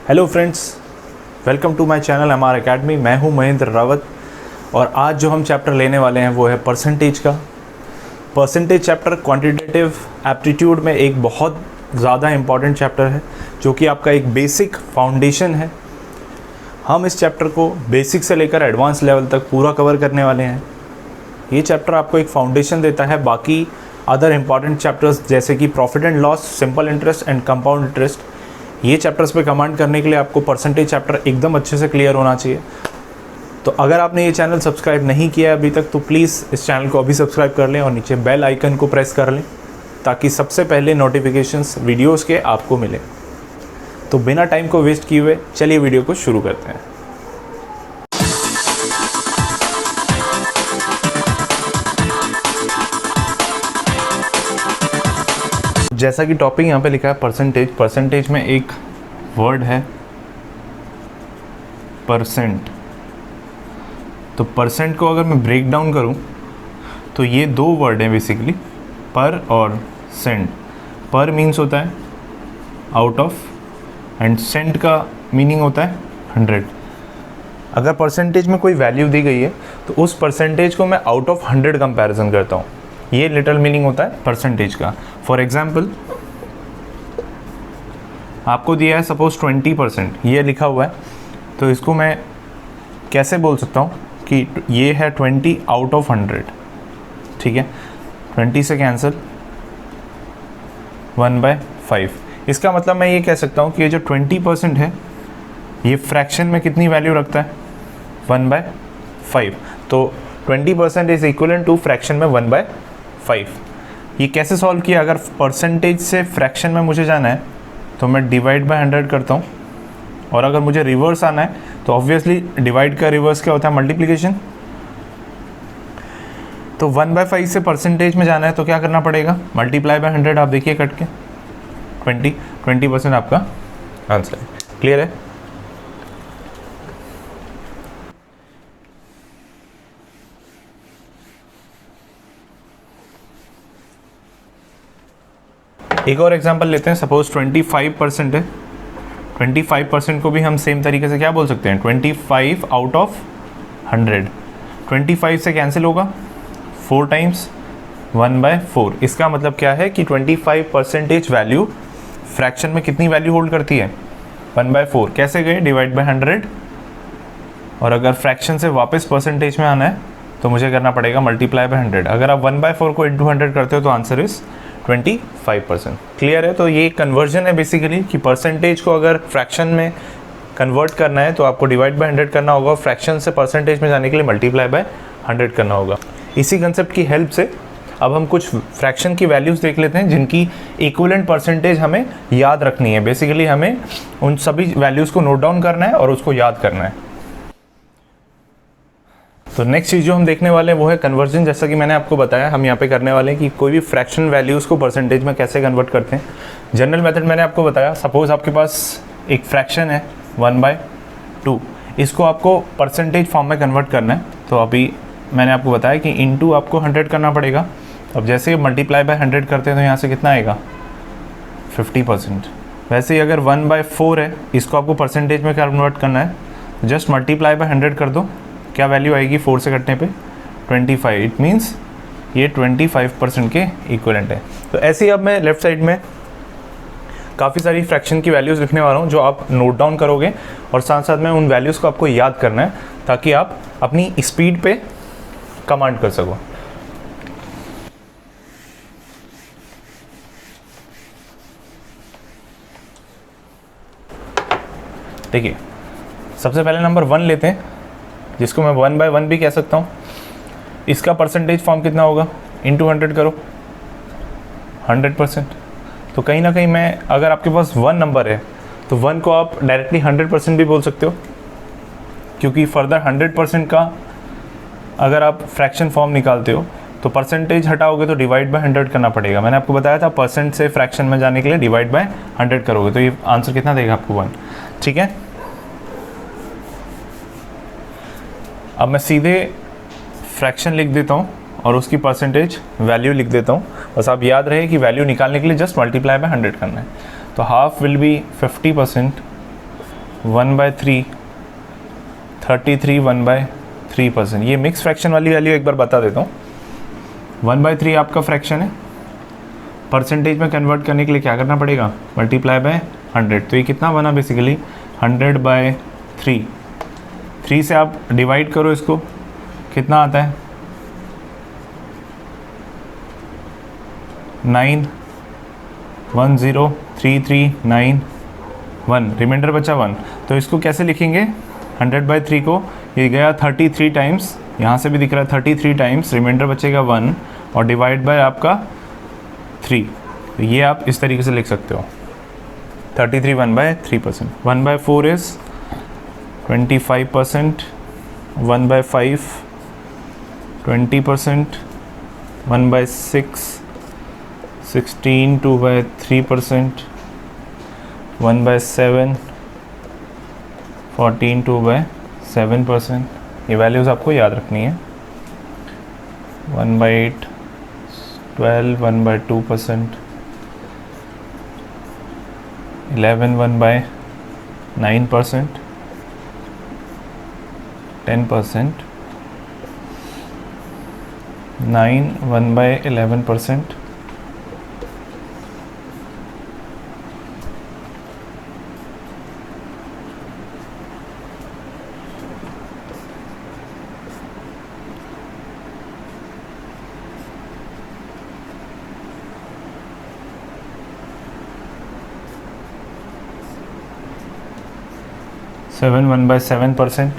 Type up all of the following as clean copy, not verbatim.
Hello friends, welcome to my channel MR academy. मैं हूं महेंद्र रावत और आज जो हम चैप्टर लेने वाले हैं वो है परसेंटेज का। परसेंटेज चैप्टर क्वांटिटेटिव एप्टीट्यूड में एक बहुत ज़्यादा इम्पॉर्टेंट चैप्टर है जो कि आपका एक बेसिक फाउंडेशन है। हम इस चैप्टर को बेसिक से लेकर एडवांस लेवल तक पूरा कवर करने वाले हैं। ये चैप्टर आपको एक फाउंडेशन देता है बाकी अदर इम्पॉर्टेंट चैप्टर्स जैसे कि profit and loss, simple interest and compound interest. ये चैप्टर्स पे कमांड करने के लिए आपको परसेंटेज चैप्टर एकदम अच्छे से क्लियर होना चाहिए। तो अगर आपने ये चैनल सब्सक्राइब नहीं किया है अभी तक तो प्लीज़ इस चैनल को अभी सब्सक्राइब कर लें और नीचे बेल आइकन को प्रेस कर लें ताकि सबसे पहले नोटिफिकेशंस वीडियोस के आपको मिले। तो बिना टाइम को वेस्ट किए हुए चलिए वीडियो को शुरू करते हैं। जैसा कि टॉपिक यहाँ पे लिखा है परसेंटेज, परसेंटेज में एक वर्ड है परसेंट। तो परसेंट को अगर मैं ब्रेक डाउन करूँ तो ये दो वर्ड हैं बेसिकली, पर और सेंट। पर मीन्स होता है आउट ऑफ एंड सेंट का मीनिंग होता है 100। अगर परसेंटेज में कोई वैल्यू दी गई है तो उस परसेंटेज को मैं आउट ऑफ 100 कंपैरिजन करता हूँ। ये लिटरल मीनिंग होता है परसेंटेज का। फॉर एग्जाम्पल आपको दिया है सपोज 20%, ये लिखा हुआ है, तो इसको मैं कैसे बोल सकता हूँ कि ये है 20 आउट ऑफ 100। ठीक है, 20 से कैंसिल 1/5। इसका मतलब मैं ये कह सकता हूँ कि ये जो 20% है ये फ्रैक्शन में कितनी वैल्यू रखता है 1/5। तो 20% इज इक्वल टू फ्रैक्शन में 1/5। ये कैसे सॉल्व किया? अगर परसेंटेज से फ्रैक्शन में मुझे जाना है तो मैं डिवाइड बाय 100 करता हूँ, और अगर मुझे रिवर्स आना है तो ऑब्वियसली डिवाइड का रिवर्स क्या होता है? मल्टीप्लिकेशन। तो 1/5 से परसेंटेज में जाना है तो क्या करना पड़ेगा? Multiply by 100। आप देखिए कट के 20% आपका आंसर है। क्लियर है? एक और एग्जांपल लेते हैं। सपोज 25% है। 25% को भी हम सेम तरीके से क्या बोल सकते हैं? 25 आउट ऑफ 100। 25 से कैंसिल होगा 4 टाइम्स 1/4। इसका मतलब क्या है कि 25% वैल्यू फ्रैक्शन में कितनी वैल्यू होल्ड करती है? 1/4। कैसे गए? Divide by 100। और अगर फ्रैक्शन से वापस परसेंटेज में आना है तो मुझे करना पड़ेगा मल्टीप्लाई बाय 100। अगर आप 1/4 को इंटू 100 करते हो तो आंसर इज 25%। क्लियर है? तो ये कन्वर्जन है बेसिकली कि परसेंटेज को अगर फ्रैक्शन में कन्वर्ट करना है तो आपको डिवाइड बाय 100 करना होगा, फ्रैक्शन से परसेंटेज में जाने के लिए मल्टीप्लाई बाय 100 करना होगा। इसी कंसेप्ट की हेल्प से अब हम कुछ फ्रैक्शन की वैल्यूज़ देख लेते हैं जिनकी इक्विवेलेंट परसेंटेज हमें याद रखनी है। बेसिकली हमें उन सभी वैल्यूज़ को नोट डाउन करना है और उसको याद करना है। तो नेक्स्ट चीज़ जो हम देखने वाले हैं वो है कन्वर्जन। जैसा कि मैंने आपको बताया, हम यहाँ पे करने वाले हैं कि कोई भी फ्रैक्शन वैल्यूज़ को परसेंटेज में कैसे कन्वर्ट करते हैं। जनरल मेथड मैंने आपको बताया। सपोज आपके पास एक फ्रैक्शन है 1/2, इसको आपको परसेंटेज फॉर्म में कन्वर्ट करना है। तो अभी मैंने आपको बताया कि इंटू आपको 100 करना पड़ेगा। अब जैसे मल्टीप्लाई बाय 100 करते हैं तो यहाँ से कितना आएगा? 50%। वैसे ही अगर 1/4 है, इसको आपको परसेंटेज में कन्वर्ट करना है, जस्ट मल्टीप्लाई बाय 100 कर दो। क्या वैल्यू आएगी 4 से कटने पे? 25। इट मीन्स ये 25% के इक्वलेंट है। तो ऐसे ही अब मैं लेफ्ट साइड में काफ़ी सारी फ्रैक्शन की वैल्यूज़ लिखने वाला हूँ जो आप नोट डाउन करोगे, और साथ साथ में उन वैल्यूज़ को आपको याद करना है ताकि आप अपनी स्पीड पे कमांड कर सको। देखिए, सबसे पहले नंबर 1 लेते हैं जिसको मैं 1/1 भी कह सकता हूँ। इसका परसेंटेज फॉर्म कितना होगा? इंटू 100 करो, 100%। तो कहीं ना कहीं मैं, अगर आपके पास 1 नंबर है तो 1 को आप डायरेक्टली 100% भी बोल सकते हो, क्योंकि फर्दर 100% का अगर आप फ्रैक्शन फॉर्म निकालते हो तो परसेंटेज हटाओगे तो डिवाइड बाय 100 करना पड़ेगा। मैंने आपको बताया था परसेंट से फ्रैक्शन में जाने के लिए डिवाइड बाय 100 करोगे तो ये आंसर कितना देगा आपको? 1। ठीक है, अब मैं सीधे फ्रैक्शन लिख देता हूँ और उसकी परसेंटेज वैल्यू लिख देता हूँ। बस आप याद रहे कि वैल्यू निकालने के लिए जस्ट मल्टीप्लाई बाय 100 करना है। तो हाफ विल बी 50% 1/3, 33 1/3%। ये मिक्स फ्रैक्शन वाली वैल्यू एक बार बता देता हूँ। 1/3 आपका फ्रैक्शन है, परसेंटेज में कन्वर्ट करने के लिए क्या करना पड़ेगा, मल्टीप्लाई बाय 100। तो ये कितना बना बेसिकली 100/3। 3 से आप डिवाइड करो इसको, कितना आता है 9, 1 0 3 3 9 1, रिमाइंडर बचा 1। तो इसको कैसे लिखेंगे, 100/3 को ये गया 33 टाइम्स, यहाँ से भी दिख रहा है 33 टाइम्स, रिमाइंडर बचेगा 1 और डिवाइड बाय आपका 3। तो ये आप इस तरीके से लिख सकते हो 33 1/3%। 1/4 इज़ 25%, 1/5 20%, 1/6 16 2/3%, 1/7 14 2/7%। ये वैल्यूज़ आपको याद रखनी है। 1/8 12 1/2%, 11 1/9%, 10%, 9 1/11%, 7 1/7%,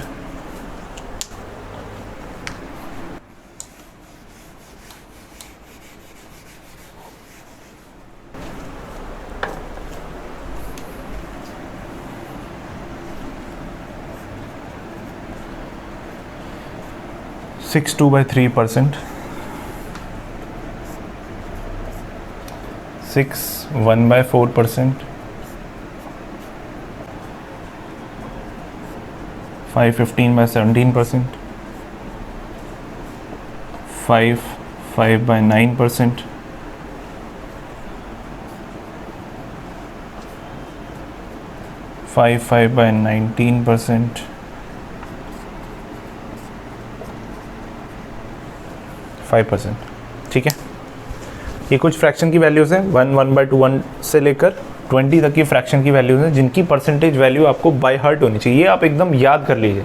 6 2/3%, 6 1/4%, 5 15/17%, 5 5/9%, 5 5/19%, 5%। ठीक है, ये कुछ फ्रैक्शन की वैल्यूज़ हैं 1 1/2 1 से लेकर 20 तक की फ्रैक्शन की वैल्यूज़ हैं, जिनकी परसेंटेज वैल्यू आपको बाय हार्ट होनी चाहिए। ये आप एकदम याद कर लीजिए,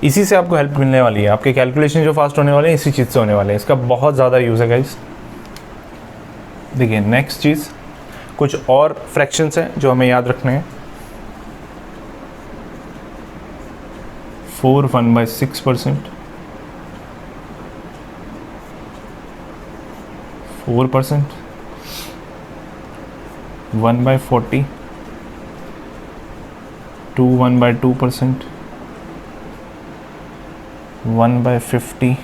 इसी से आपको हेल्प मिलने वाली है। आपके कैलकुलेशन जो फास्ट होने वाले हैं इसी चीज़ से होने वाले हैं। इसका बहुत ज़्यादा यूज़ है गाइस। देखिए नेक्स्ट चीज़, कुछ और फ्रैक्शंस हैं जो हमें याद रखने हैं। 4 1/6%, 4%, 1/40, 2 1/2%, 1/50,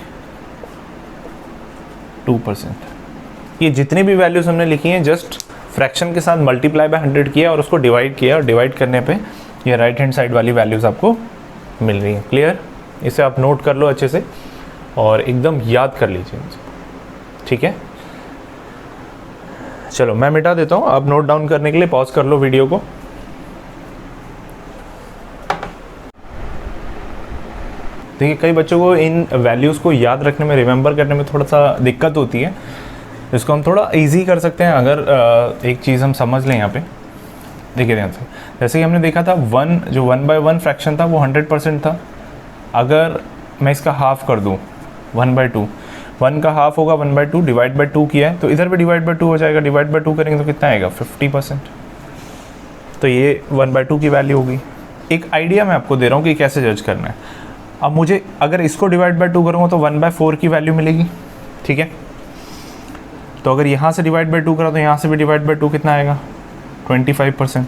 2%। ये जितनी भी वैल्यूज़ हमने लिखी हैं जस्ट फ्रैक्शन के साथ मल्टीप्लाई बाय 100 किया और उसको डिवाइड किया, और डिवाइड करने पे ये राइट हैंड साइड वाली वैल्यूज़ आपको मिल रही हैं। क्लियर? इसे आप नोट कर लो अच्छे से और एकदम याद कर लीजिए, ठीक है। चलो मैं मिटा देता हूँ, आप नोट डाउन करने के लिए पॉज कर लो वीडियो को। देखिए कई बच्चों को इन वैल्यूज़ को याद रखने में, रिमेंबर करने में थोड़ा सा दिक्कत होती है। इसको हम थोड़ा इजी कर सकते हैं अगर एक चीज़ हम समझ लें यहाँ पे। देखिए ध्यान से, जैसे कि हमने देखा था 1 जो 1/1 फ्रैक्शन था वो 100% था। अगर मैं इसका हाफ कर दूँ 1/2, 1 का हाफ होगा 1/2, डिवाइड बाय 2 किया है तो इधर भी डिवाइड बाय 2 हो जाएगा। डिवाइड बाय 2 करेंगे तो कितना आएगा 50%। तो ये 1/2 की वैल्यू होगी। एक आइडिया मैं आपको दे रहा हूँ कि कैसे जज करना है। अब मुझे अगर इसको डिवाइड बाय 2 करूँगा तो 1/4 की वैल्यू मिलेगी, ठीक है। तो अगर यहाँ से डिवाइड बाय 2 करा तो यहाँ से भी डिवाइड बाय 2 कितना आएगा 25%।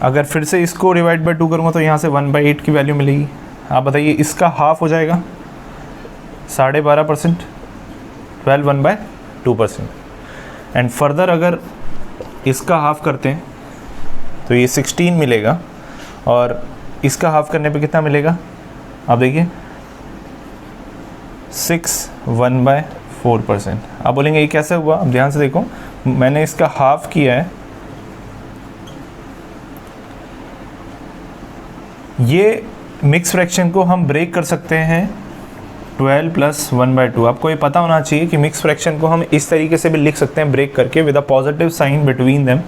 अगर फिर से इसको डिवाइड बाय 2 करूँगा तो यहाँ से 1/8 की वैल्यू मिलेगी। आप बताइए इसका हाफ हो जाएगा 12.5%, 12 1/2%। एंड फर्दर अगर इसका हाफ करते हैं तो ये 16 मिलेगा, और इसका हाफ करने पे कितना मिलेगा आप देखिए 6 1/4%। आप बोलेंगे ये कैसे हुआ? अब ध्यान से देखो, मैंने इसका हाफ किया है ये मिक्स फ्रैक्शन को हम ब्रेक कर सकते हैं 12 + 1/2। आपको ये पता होना चाहिए कि मिक्स फ्रैक्शन को हम इस तरीके से भी लिख सकते हैं ब्रेक करके with a positive sign between them.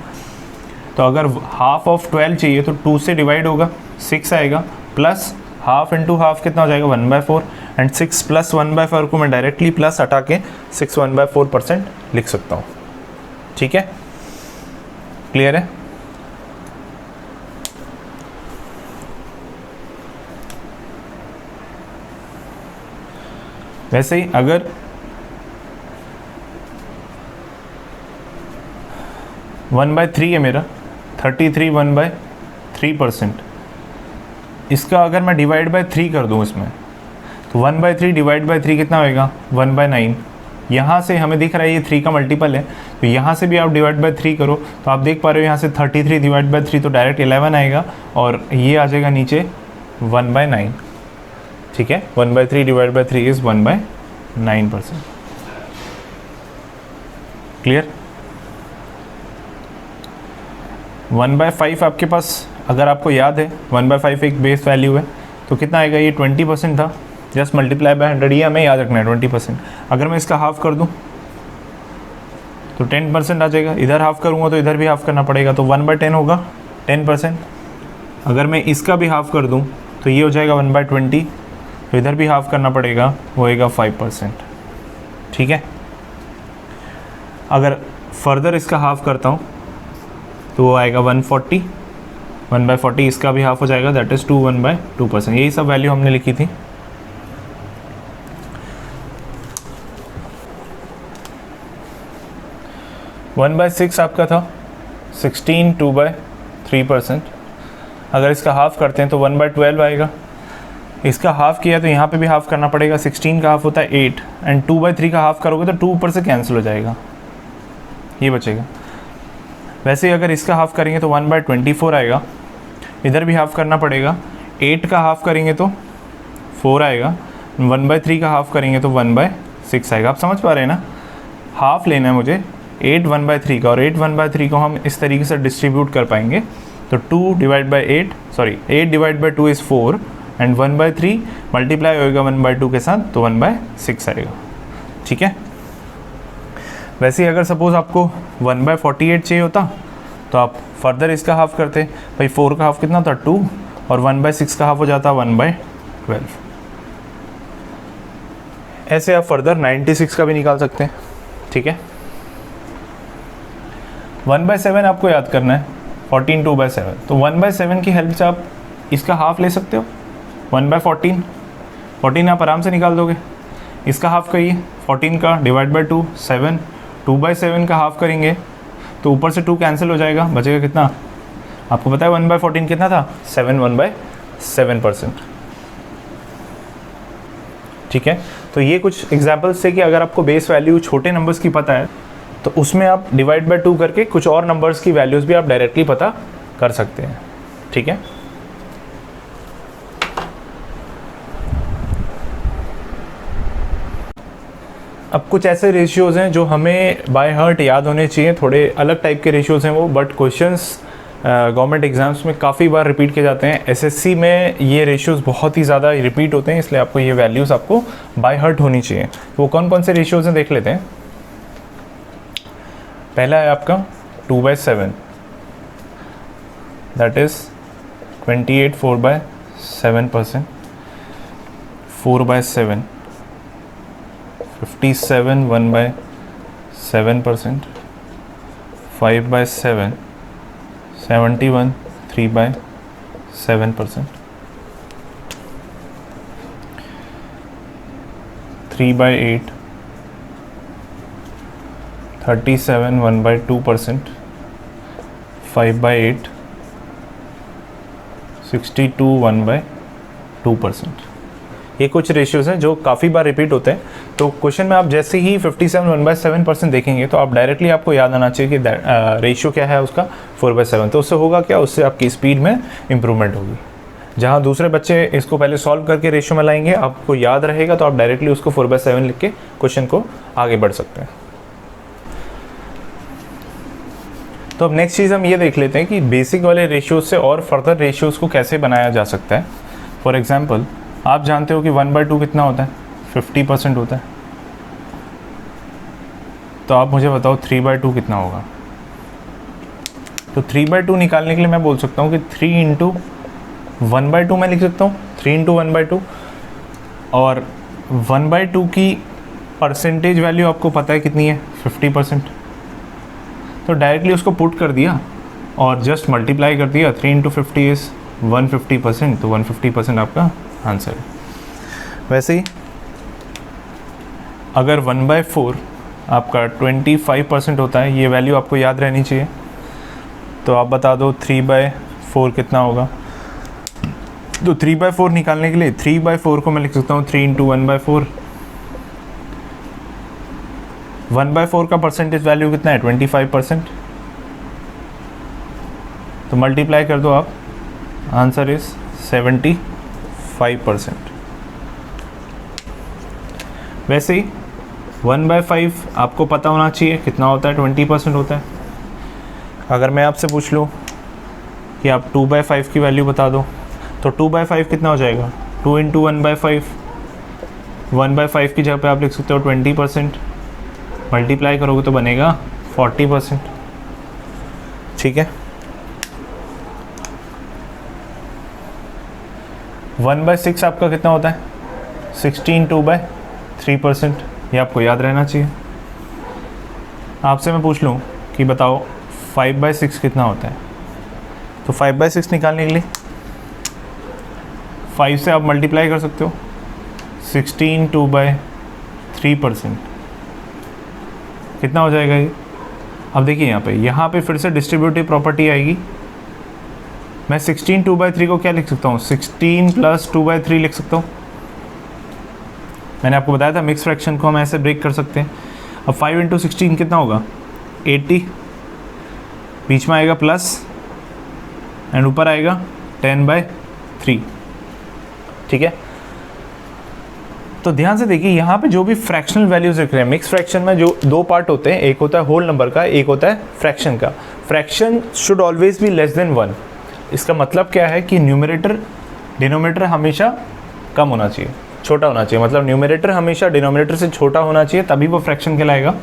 तो अगर हाफ ऑफ 12 चाहिए तो 2 से डिवाइड होगा, 6 आएगा, प्लस हाफ इंटू हाफ कितना हो जाएगा 1/4, एंड 6 + 1/4 को मैं डायरेक्टली प्लस हटा के 6 1/4% लिख सकता हूँ। ठीक है, क्लियर है? वैसे ही अगर वन बाय थ्री है मेरा 33 1/3%, इसका अगर मैं डिवाइड बाय 3 कर दूं इसमें तो 1/3 डिवाइड बाय 3 कितना होएगा 1/9। यहाँ से हमें दिख रहा है ये 3 का मल्टीपल है, तो यहाँ से भी आप डिवाइड बाय 3 करो तो आप देख पा रहे हो यहाँ से 33 डिवाइड बाय 3 तो डायरेक्ट 11 आएगा, और ये आ जाएगा नीचे 1/9। ठीक है, 1/3 डिवाइड बाय 3 इज़ 1/9%। क्लियर? 1/5 आपके पास अगर आपको याद है 1/5 एक बेस वैल्यू है, तो कितना आएगा ये 20% था, जस्ट मल्टीप्लाई बाय 100, ये हमें याद रखना है 20%। अगर मैं इसका हाफ कर दूं तो 10% आ जाएगा, इधर हाफ करूंगा तो इधर भी हाफ करना पड़ेगा, तो 1/10 होगा 10%। अगर मैं इसका भी हाफ कर दूं तो ये हो जाएगा 1/20, तो इधर भी हाफ करना पड़ेगा, वो होएगा 5%। ठीक है, अगर फर्दर इसका हाफ करता हूँ तो वो आएगा 140, 1/40 इसका भी हाफ हो जाएगा, दैट इज़ 1/2%। यही सब वैल्यू हमने लिखी थी। वन बाय 6 आपका था 16 2/3%। अगर इसका हाफ करते हैं तो 1/12 आएगा। इसका हाफ किया तो यहाँ पे भी हाफ करना पड़ेगा, 16 का हाफ होता है 8, एंड 2/3 का हाफ करोगे तो 2 ऊपर से कैंसिल हो जाएगा, ये बचेगा। वैसे ही अगर इसका हाफ करेंगे तो 1/24 आएगा, इधर भी हाफ करना पड़ेगा, 8 का हाफ करेंगे तो 4 आएगा, 1/3 का हाफ करेंगे तो 1/6 आएगा। आप समझ पा रहे हैं ना? हाफ लेना है मुझे 8 1/3 का, और 8 1/3 को हम इस तरीके से डिस्ट्रीब्यूट कर पाएंगे, तो 8 divide by 2 is 4, and 1/3 multiply होएगा 1/2 के साथ, तो 1/6 आएगा। ठीक है, वैसे ही अगर सपोज़ आपको 1/48 चाहिए होता तो आप फर्दर इसका हाफ करते, भाई 4 का हाफ कितना था 2, और 1/6 का हाफ हो जाता 1/12। ऐसे आप फर्दर 96 का भी निकाल सकते हैं। ठीक है, 1/7 आपको याद करना है, 14 2/7, तो 1/7 की हेल्प से आप इसका हाफ ले सकते हो, 1/14, 14 आप आराम से निकाल दोगे। इसका हाफ करिए 14 का डिवाइड बाय 2 7, 2/7 का हाफ करेंगे तो ऊपर से 2 कैंसिल हो जाएगा, बचेगा कितना? आपको पता है 1/14 कितना था 7, 1/7%। ठीक है, तो ये कुछ एग्जाम्पल्स थे कि अगर आपको बेस वैल्यू छोटे नंबर्स की पता है तो उसमें आप डिवाइड बाय 2 करके कुछ और नंबर्स की वैल्यूज़ भी आप डायरेक्टली पता कर सकते हैं। ठीक है, अब कुछ ऐसे रेशियोज़ हैं जो हमें बाय हार्ट याद होने चाहिए, थोड़े अलग टाइप के रेशियोज़ हैं वो, बट क्वेश्चंस गवर्नमेंट एग्जाम्स में काफ़ी बार रिपीट किए जाते हैं। एसएससी में ये रेशियोज़ बहुत ही ज़्यादा रिपीट होते हैं, इसलिए आपको ये वैल्यूज़ आपको बाय हार्ट होनी चाहिए। तो वो कौन कौन से रेशियोज़ हैं देख लेते हैं। पहला है आपका 2/7, दैट इज़ 28 4/7%, 4/7 57 1/7%, 5/7 71 3/7%, 3/8 37 1/2%, 5/8 62 1/2%। ये कुछ रेशियोज़ हैं जो काफ़ी बार रिपीट होते हैं। तो क्वेश्चन में आप जैसे ही 57 1/7% देखेंगे तो आप डायरेक्टली आपको याद आना चाहिए कि रेशियो क्या है उसका 4/7। तो उससे होगा क्या, उससे आपकी स्पीड में इम्प्रूवमेंट होगी। जहाँ दूसरे बच्चे इसको पहले सॉल्व करके रेशियो में लाएंगे, आपको याद रहेगा तो आप डायरेक्टली उसको 4/7 लिख के क्वेश्चन को आगे बढ़ सकते हैं। तो अब नेक्स्ट चीज़ हम ये देख लेते हैं कि बेसिक वाले रेशियोज से और फर्दर रेशियोज़ को कैसे बनाया जा सकता है। फॉर एग्जांपल आप जानते हो कि 1/2 कितना होता है, 50% होता है। तो आप मुझे बताओ 3/2 कितना होगा। तो 3/2 निकालने के लिए मैं बोल सकता हूँ कि 3 इंटू 1/2 मैं लिख सकता हूँ, 3 इंटू 1/2। और 1/2 की परसेंटेज वैल्यू आपको पता है कितनी है, 50%। तो डायरेक्टली उसको पुट कर दिया और जस्ट मल्टीप्लाई कर दिया। 3 इंटू 50 इज़ 150%, तो 150% आपका आंसर है। वैसे ही अगर 1/4 आपका 25% होता है, ये वैल्यू आपको याद रहनी चाहिए। तो आप बता दो 3/4 कितना होगा। तो 3/4 निकालने के लिए 3/4 को मैं लिख सकता हूँ 3 इंटू 1/4। 1/4 का परसेंटेज वैल्यू कितना है, 25%। तो मल्टीप्लाई कर दो आप, आंसर इज 75%। वैसे ही 1/5 आपको पता होना चाहिए कितना होता है, 20% होता है। अगर मैं आपसे पूछ लूँ कि आप 2/5 की वैल्यू बता दो, तो 2/5 कितना हो जाएगा, 2 इंटू 1/5। 1/5 की जगह पे आप लिख सकते हो 20%। मल्टीप्लाई करोगे तो बनेगा 40%। ठीक है। 1/6 आपका कितना होता है, 16 2/3%। ये आपको याद रहना चाहिए। आपसे मैं पूछ लूँ कि बताओ 5/6 कितना होता है। तो 5/6 निकालने के लिए 5 से आप मल्टीप्लाई कर सकते हो, 16 2/3%। कितना हो जाएगा ये। अब देखिए यहाँ पे फिर से डिस्ट्रीब्यूटिव प्रॉपर्टी आएगी। मैं 16 2/3 को क्या लिख सकता हूँ, 16 + 2/3 लिख सकता हूँ। मैंने आपको बताया था मिक्स फ्रैक्शन को हम ऐसे ब्रेक कर सकते हैं। अब 5 इंटू 16 कितना होगा, 80। बीच में आएगा प्लस एंड ऊपर आएगा 10/3। ठीक है। तो ध्यान से देखिए यहाँ पे जो भी फ्रैक्शनल वैल्यूज लिख रहे हैं, मिक्स फ्रैक्शन में जो दो पार्ट होते हैं, एक होता है होल नंबर का, एक होता है फ्रैक्शन का। Fraction should always be less than 1। इसका मतलब क्या है कि न्यूमरेटर डिनोमिनेटर हमेशा कम होना चाहिए, छोटा होना चाहिए। मतलब न्यूमरेटर हमेशा डिनोमिनेटर से छोटा होना चाहिए, तभी वो फ्रैक्शन कहलाएगा।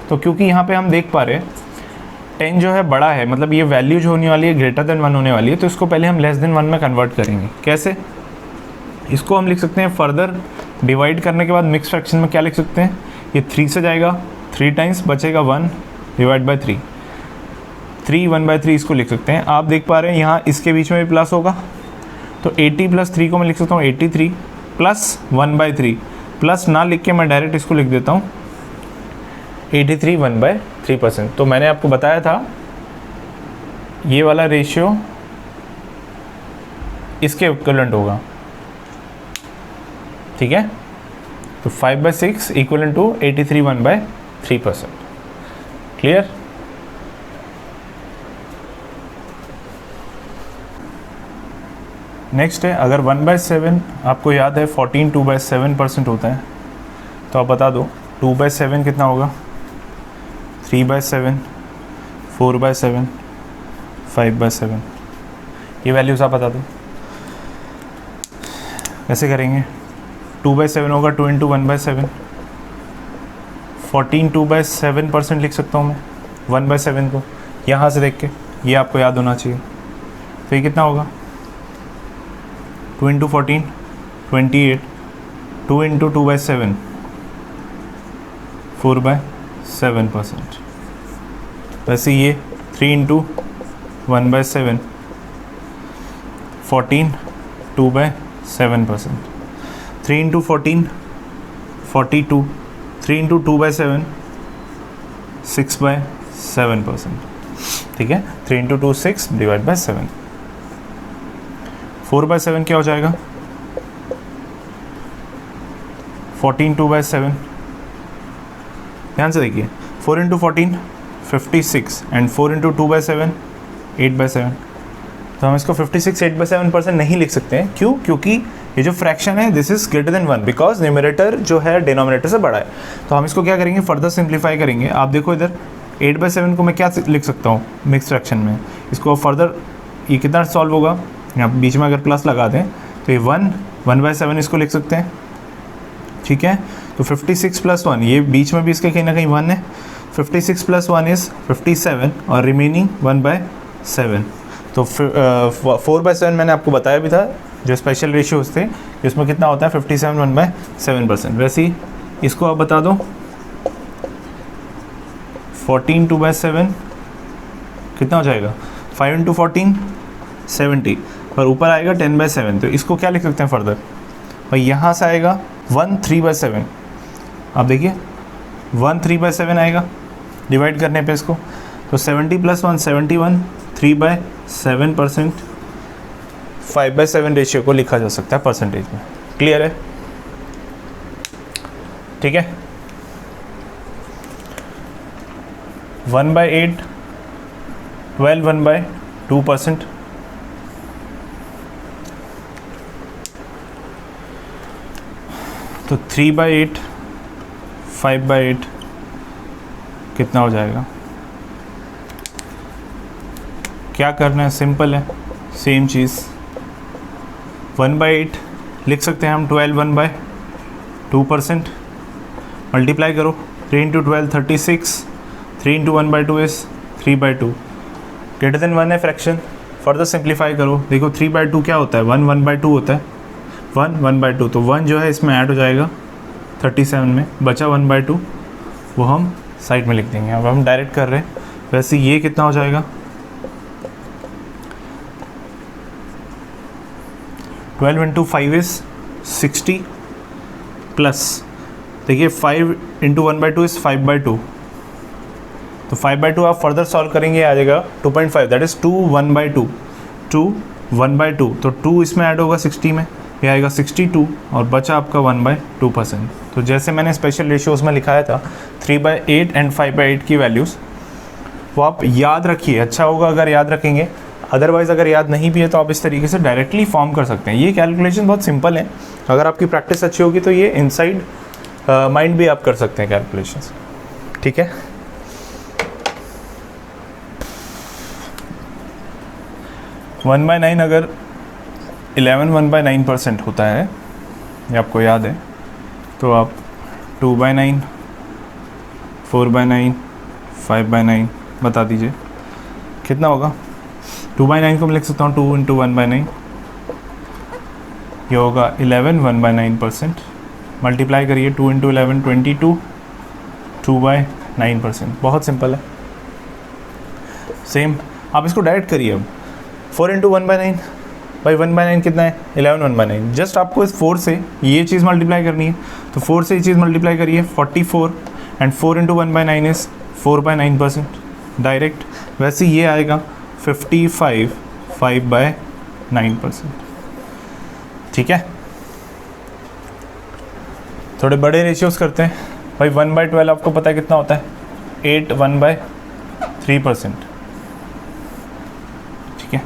तो क्योंकि यहाँ पे हम देख पा रहे हैं 10 जो है बड़ा है, मतलब ये वैल्यू जो होने वाली है ग्रेटर देन 1 होने वाली है, तो इसको पहले हम लेस देन 1 में कन्वर्ट करेंगे। कैसे, इसको हम लिख सकते हैं फर्दर डिवाइड करने के बाद मिक्स फ्रैक्शन में क्या लिख सकते हैं, ये 3 से जाएगा, 3 टाइम्स बचेगा 1 डिवाइड बाई 3, 3 1/3 इसको लिख सकते हैं। आप देख पा रहे हैं यहाँ इसके बीच में भी प्लस होगा, तो 80 + 3 को मैं लिख सकता हूँ 83 + 1/3। प्लस ना लिख के मैं डायरेक्ट इसको लिख देता हूँ 83 1/3%। तो मैंने आपको बताया था ये वाला रेशियो इसके इक्विवेलेंट होगा। ठीक है। तो 5/6 इक्वल टू 83 1/3%। क्लियर। नेक्स्ट है, अगर 1/7 आपको याद है 14 2/7% होता है, तो आप बता दो 2/7 कितना होगा, 3/7, 4/7, 5/7। ये वैल्यूज़ आप बता दो। कैसे करेंगे, 2/7 होगा 2 इंटू 1/7। 14 2/7% लिख सकता हूँ मैं 1/7 को, यहाँ से देख के ये आपको याद होना चाहिए। तो ये कितना होगा, 2 इंटू 14 28, 2 इंटू 2/7 4/7%। वैसे ये 3 इंटू 1/7 14 2/7%। 3 into 14 42, 3 into 2/7 6/7%। ठीक है। 3 इंटू 2 6 डिवाइड बाई 7। 4/7 क्या हो जाएगा, 14 2/7। ध्यान से देखिए 4 इंटू 14 56 एंड 4 इंटू 2/7 8/7। तो हम इसको 56 8/7% नहीं लिख सकते हैं। क्यों, क्योंकि ये जो फ्रैक्शन है this is greater than 1, because numerator जो है डिनोमिनेटर से बड़ा है। तो हम इसको क्या करेंगे, फर्दर सिंप्लीफाई करेंगे। आप देखो इधर 8/7 को मैं क्या लिख सकता हूँ मिक्स फ्रैक्शन में, इसको फर्दर ये कितना सॉल्व होगा, यहाँ बीच में अगर प्लस लगा दें तो ये 1/7 इसको लिख सकते हैं, ठीक है। तो 56 + 1, ये बीच में भी इसके कहीं ना कहीं 1 है, 56 + 1 इज़ 57 और रिमेनिंग 1/7। तो 4/7 मैंने आपको बताया भी था जो स्पेशल रेशियोज थे, इसमें कितना होता है 57 1/7%। वैसे ही इसको आप बता दो 14 2/7 कितना हो जाएगा, 5 × 14 70, और ऊपर आएगा 10/7। तो इसको क्या लिख सकते हैं फर्दर भाई, यहाँ से आएगा 1 3/7। आप देखिए 1 3/7 आएगा डिवाइड करने पे इसको, तो 70 + 1 71, 3/7%, 5/7 रेशियो को लिखा जा सकता है परसेंटेज में। क्लियर है, ठीक है। 1/8 12 1/2%, तो 3/8 5/8 कितना हो जाएगा। क्या करना है, सिंपल है, सेम चीज़ 1/8 लिख सकते हैं हम 12 1/2%, मल्टीप्लाई करो 3 × 12 36, 3 × 1/2 इज़ 3/2, ग्रेटर देन 1 है फ्रैक्शन। फर्दर सिंप्लीफाई करो, देखो 3/2 क्या होता है, 1 1/2 होता है, 1 1/2, तो 1 जो है इसमें ऐड हो जाएगा 37 में, बचा 1/2 वो हम साइड में लिख देंगे। अब हम डायरेक्ट कर रहे हैं, वैसे ये कितना हो जाएगा 12 × 5 इज़ 60 प्लस, देखिए 5 × 1/2 इज़ 5/2, तो 5/2 आप फर्दर सॉल्व करेंगे आ जाएगा 2.5, दैट इज़ 2 1/2, 2 1/2, तो 2 इसमें ऐड होगा 60 में, ये आएगा 62 और बचा आपका 1/2%। तो जैसे मैंने स्पेशल रेशियोज़ में लिखाया था 3/8 एंड 5/8 की वैल्यूज़, वो आप याद रखिए, अच्छा होगा अगर याद रखेंगे, अदरवाइज़ अगर याद नहीं भी है तो आप इस तरीके से डायरेक्टली फॉर्म कर सकते हैं। ये कैलकुलेशन बहुत सिंपल है, अगर आपकी प्रैक्टिस अच्छी होगी तो ये इनसाइड माइंड भी आप कर सकते हैं कैलकुलेशंस, ठीक है। वन बाय 9 अगर 11 1/9% होता है, ये आपको याद है, तो आप 2/9 4/9 5/9 बता दीजिए कितना होगा। 2/9 को मैं लिख सकता हूँ 2 × 1/9, ये होगा 11 1/9%, मल्टीप्लाई करिए 2 × 11 22, 2/9%, बहुत सिंपल है। सेम आप इसको डायरेक्ट करिए, अब 4 × 1/9 भाई 1/9 कितना है 11 1/9, जस्ट आपको इस 4 से ये चीज़ मल्टीप्लाई करनी है, तो 4 से ये चीज़ मल्टीप्लाई करिए 44, एंड 4 × 1/9 इज़ 4/9% डायरेक्ट। वैसे ये आएगा 55 5/9%, ठीक है। थोड़े बड़े रेशियोज़ करते हैं भाई, 1/12 आपको पता है कितना होता है 8 1/3%, ठीक है।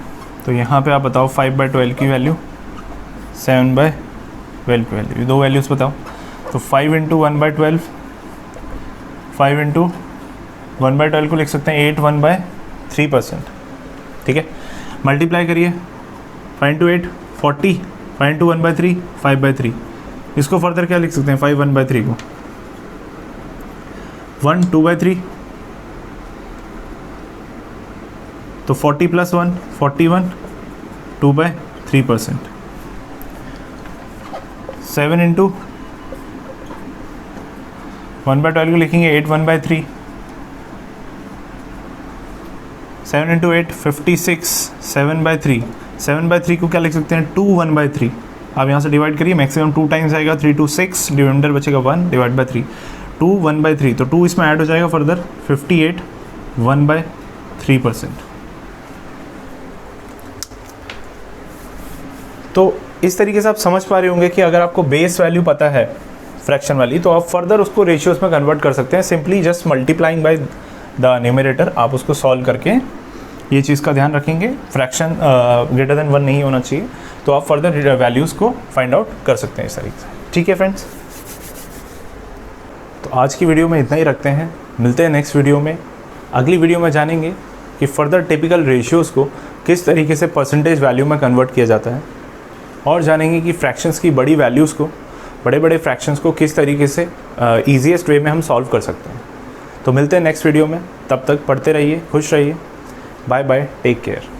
तो यहाँ पे आप बताओ 5/12 की वैल्यू, 7/12 की वैल्यू, ये दो वैल्यूज़ बताओ। तो 5 × 1/12, 5 × 1/12 को लिख सकते हैं 8 1/3%, ठीक है। मल्टीप्लाई करिए 5 × 8 40, 5 × 1/3 5/3, इसको फर्दर क्या लिख सकते हैं 5 1/3 को 1 2/3, तो 40 + 1 41, 2/3%। 7 × 1/12 को लिखेंगे 8 1/3, 7 × 8 56, 7/3, 7/3 को क्या लिख सकते हैं 2 1/3, आप यहाँ से डिवाइड करिए, मैक्सिमम 2 टाइम्स आएगा, 3 2 6, रिमाइंडर बचेगा 1 डिवाइड बाई 3, 2 1/3, तो 2 इसमें ऐड हो जाएगा फर्दर 58 1/3%। तो इस तरीके से आप समझ पा रहे होंगे कि अगर आपको बेस वैल्यू पता है फ्रैक्शन वाली, तो आप फर्दर उसको रेशियोज़ में कन्वर्ट कर सकते हैं, simply just multiplying by the numerator. आप उसको सॉल्व करके ये चीज़ का ध्यान रखेंगे, फ्रैक्शन ग्रेटर देन 1 नहीं होना चाहिए, तो आप फर्दर वैल्यूज़ को फाइंड आउट कर सकते हैं इस तरीके से, ठीक है फ्रेंड्स। तो आज की वीडियो में इतना ही रखते हैं, मिलते हैं नेक्स्ट वीडियो में। अगली वीडियो में जानेंगे कि फर्दर टिपिकल रेशियोज़ को किस तरीके से परसेंटेज वैल्यू में कन्वर्ट किया जाता है, और जानेंगे कि फ्रैक्शंस की बड़ी वैल्यूज़ को, बड़े बड़े फ्रैक्शंस को किस तरीके से ईजीएस्ट वे में हम सॉल्व कर सकते हैं। तो मिलते हैं नेक्स्ट वीडियो में, तब तक पढ़ते रहिए, खुश रहिए, बाय बाय, टेक केयर।